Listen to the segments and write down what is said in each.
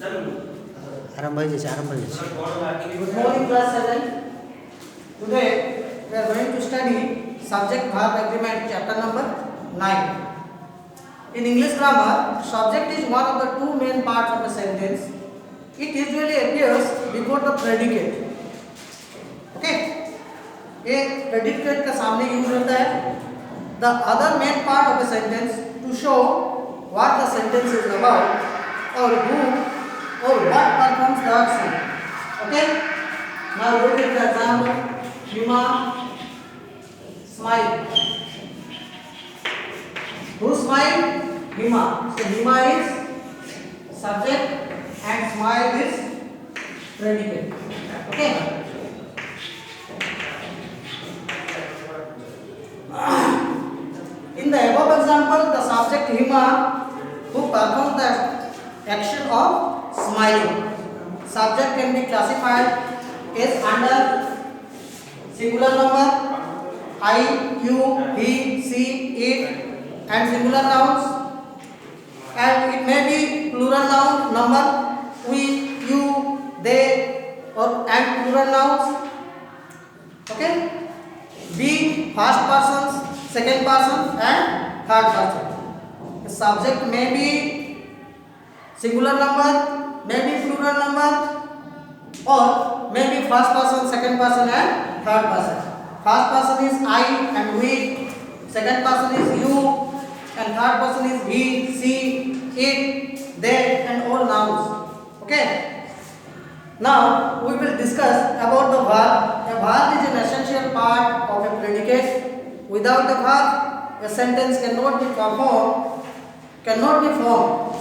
आरंभ जैसे Good morning, class 7. Today we are going to study subject verb agreement chapter number 9. In English grammar, subject is one of the two main parts of a sentence. It usually appears before the predicate. Okay? एक predicate का सामने use होता है. The other main part of a sentence to show what the sentence is about or who or what performs the action. Okay? Now look at the example. Hima smile. Who smiled? Hima. So Hima is subject and smile is predicate. Okay? In the above example, the subject Hima who performs the action of smiling. Subject can be classified as under singular number I, you, he, she, it and singular nouns, and it may be plural noun number we, you, they or and plural nouns. Okay? B first persons, second person and third person. The subject may be singular number, may be plural number or may be first person, second person and third person. First person is I and we, second person is you and third person is he, she, it, they and all nouns. Okay? Now we will discuss about the verb. A verb is an essential part of a predicate. Without the verb, a sentence cannot be performed, cannot be formed.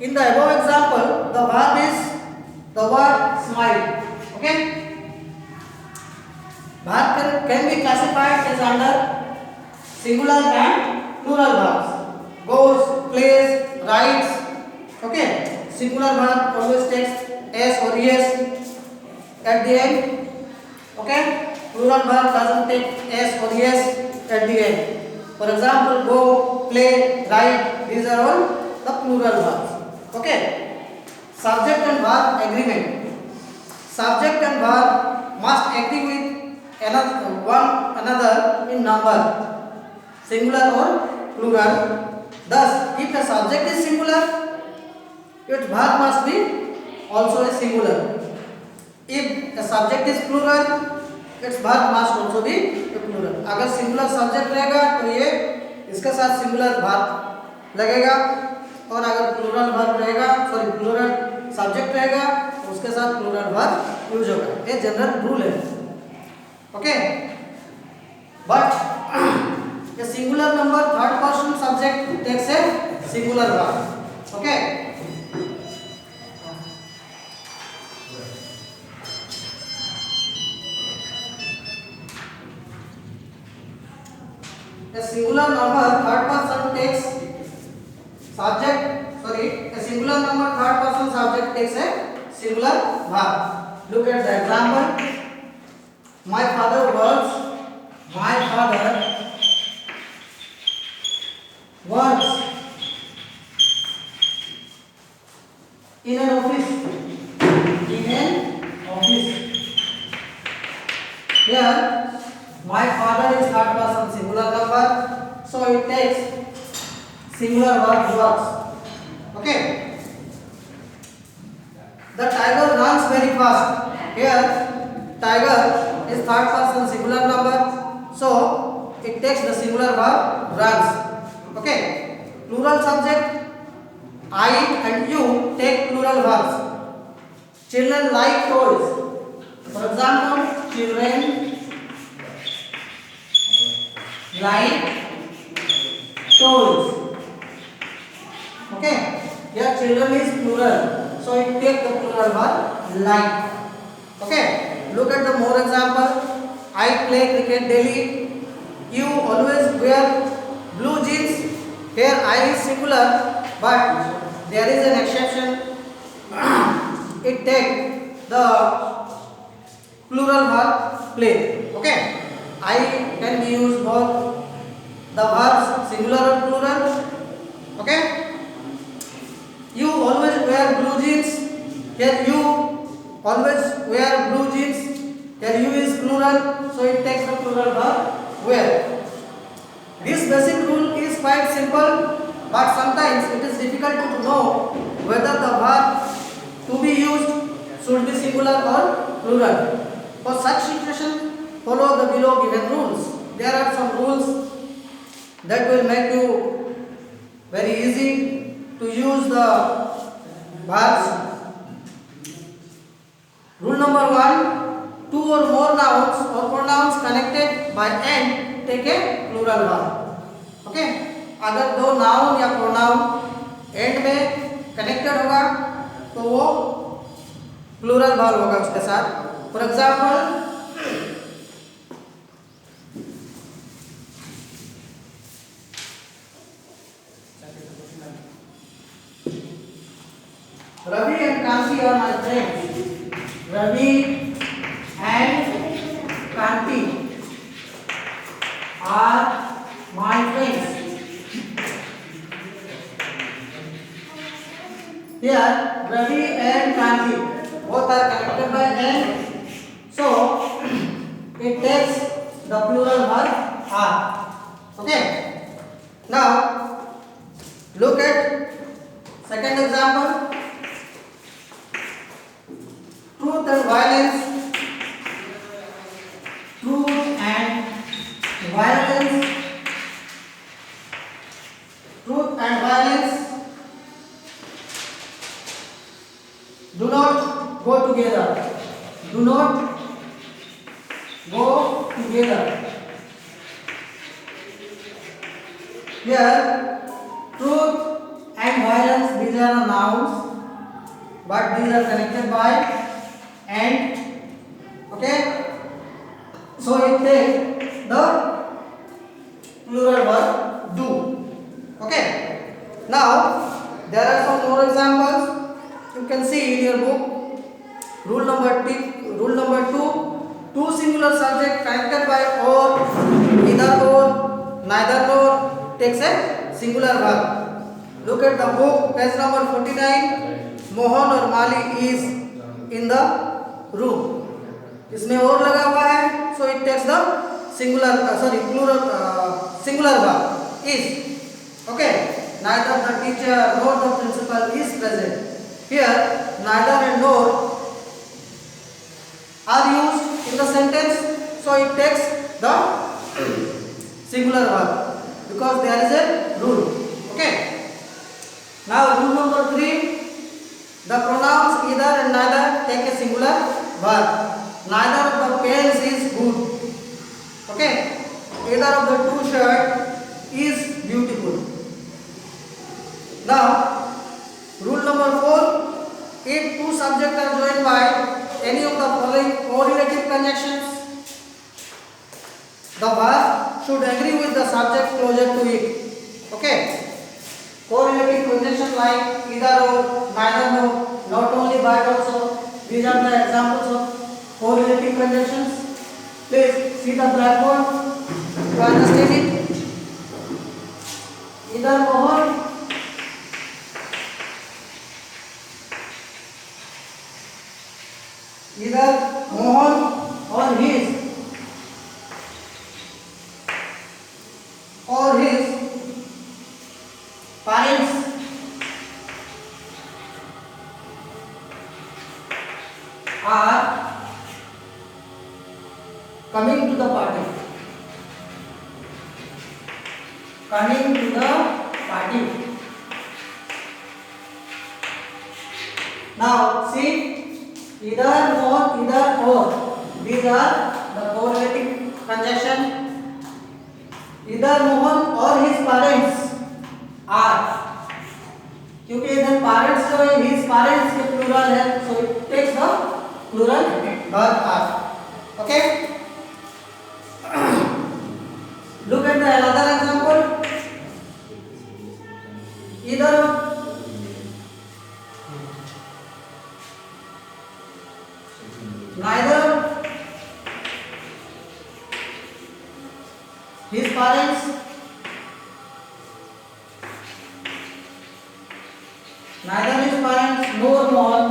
In the above example, the verb is the word smile. Okay? Verb can be classified as under singular and plural verbs. Goes, plays, writes. Okay? Singular verb always takes s or es at the end. Okay? Plural verb doesn't take s or es at the end. For example, go, play, write. These are all the plural verbs. Okay? Subject and verb agreement. Subject and verb must agree with one another in number, singular or plural. Thus, if a subject is singular, its verb must be also a singular. If a subject is plural, its verb must also be a plural. अगर singular subject रहेगा तो ये इसके साथ singular verb लगेगा, और अगर plural verb रहेगा, sorry plural subject रहेगा तो उसके साथ plural verb यूज होगा. ये जनरल रूल है. Okay? But a singular number third person subject takes a singular verb. Okay? A singular number third person takes subject, sorry, a singular number third person subject takes a singular verb. Look at the example. My father works in an office. Here, my father is third person singular number, so it takes singular verb works. Okay? The tiger runs very fast. Here, tiger is third person singular number, so it takes the singular verb runs. Okay? Plural subject I and you take plural verbs. Children like toys. For example, children like toys. Okay? Here children is plural, so it takes the plural verb like. Okay? Look at the more example. I play cricket daily. You always wear blue jeans. Here I is singular, but there is an exception. It takes the plural verb play. Okay? I can be used both the verbs singular or plural. Okay? You always wear blue Here you always wear blue jeans. Here you is plural, so it takes the plural verb wear. This basic rule is quite simple, but sometimes it is difficult to know whether the verb to be used should be singular or plural. For such situation, follow the below given rules. There are some rules that will make you very easy to use the verbs. Rule number 1, two or more nouns or pronouns connected by and take a plural verb. Okay, अगर दो noun या pronoun and में connected होगा तो वो plural verb होगा उसके साथ. For example, Ravi and Kanti are my friends. Ravi and Kanti are my friends. Here, Ravi and Kanti both are connected by and, so it takes the plural verb are. Okay. Now, look at second example. Truth and violence. Truth and violence. Truth and violence do not go together. Do not go together. Here, truth and violence, these are nouns, but these are connected by and. Okay, so it takes the plural verb do. Okay, now there are some more examples you can see in your book. Rule number 2, two singular subject connected by or, either or, neither nor takes a singular verb. Look at the book, page number 49. Mohan or Mali is in the room. इसमें और लगा हुआ है, so it takes the singular verb is. Okay, neither the teacher nor the principal is present. Here, neither and nor are used in the sentence, so it takes the singular verb because there is a rule. Okay. Now rule number 3, the pronouns either and neither take a singular verb. Neither of the pens is good. Okay. Either of the two shirts is beautiful. Now rule number 4, if two subjects are joined by any of the following correlative conjunctions, the verb should agree with the subject closer to it. Okay. Correlative conjunction like either or, neither nor, not only but also. These are the examples of correlative conjunctions. Please see the blackboard to understand it. Either Mohan or his parents are coming to the party. Now see, either or, either or. These are the correlative conjunction. Either Mohan or his parents are, क्योंकि इधर parents जो है his parents के plural है, so it takes the plural verb are. Okay. Look at the another example. Either neither his parents nor Mohan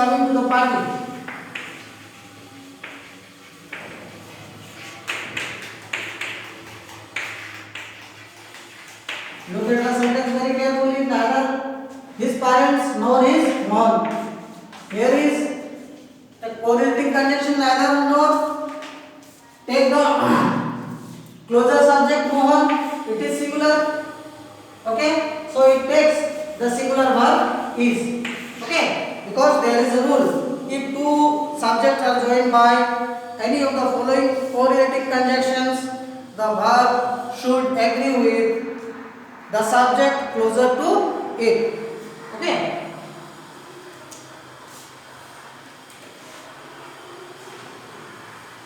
coming to the party. Look at the sentence very carefully. Neither his parents nor his mom. Here is a correlating conjunction, neither nor. Take the closer subject Mohan. It is singular. Okay. So it takes the singular verb is. Okay. Because there is a rule. If two subjects are joined by any of the following correlating conjunctions, the verb should agree with the subject closer to it. Okay.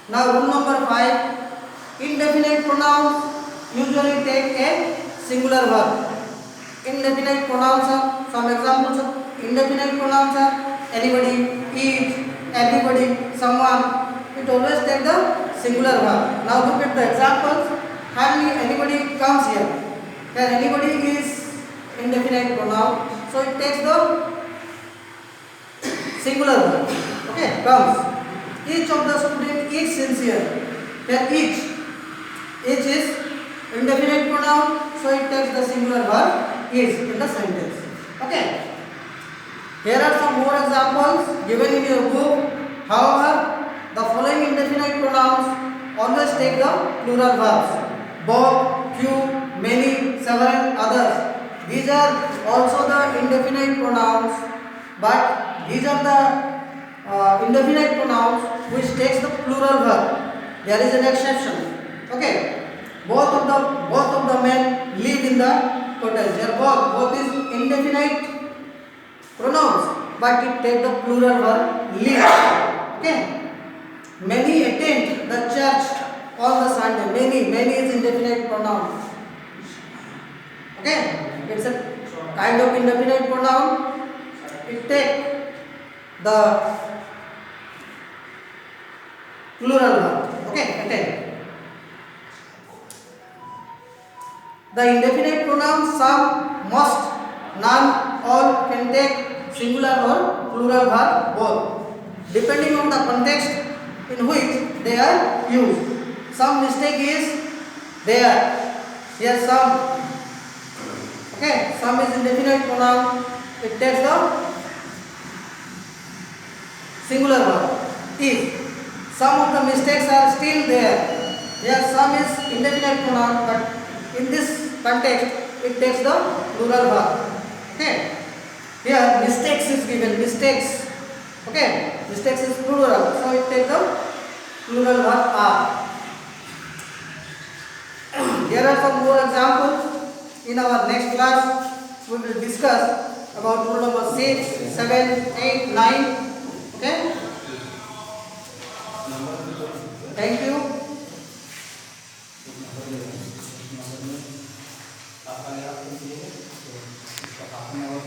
Now rule number 5. Indefinite pronouns usually take a singular verb. Indefinite pronouns are some examples of indefinite pronouns are anybody, each, everybody, someone. It always takes the singular verb. Now look at the examples. Hardly anybody comes here. Here anybody is indefinite pronoun, so it takes the singular verb. Okay, comes. Each of the student is sincere. Here each is indefinite pronoun, so it takes the singular verb is in the sentence. Okay. Here are some more examples given in your book. However, the following indefinite pronouns always take the plural verbs. Both, few, many, several, others. These are also the indefinite pronouns, but these are the indefinite pronouns which takes the plural verb. There is an exception. Okay. Both of the men live in the cottage. Here both is indefinite pronouns, but it takes the plural verb live. Okay. Many attend the church on the Sunday. Many is indefinite pronoun. Okay, it's a kind of indefinite pronoun. It takes the plural verb. Okay, attend. The indefinite pronouns some, most, none, all can take singular or plural verb both, depending on the context in which they are used. Some mistake is there. Here some. Okay, some is indefinite pronoun. It takes the singular verb is. Some of the mistakes are still there. Here some is indefinite pronoun, but in this context it takes the plural verb. Okay. Here mistakes is given. Mistakes. Okay. Mistakes is plural, so it takes the plural verb are. Here are some more examples. In our next class, we will discuss about rule number 6, 7, 8, 9. Okay? Thank you.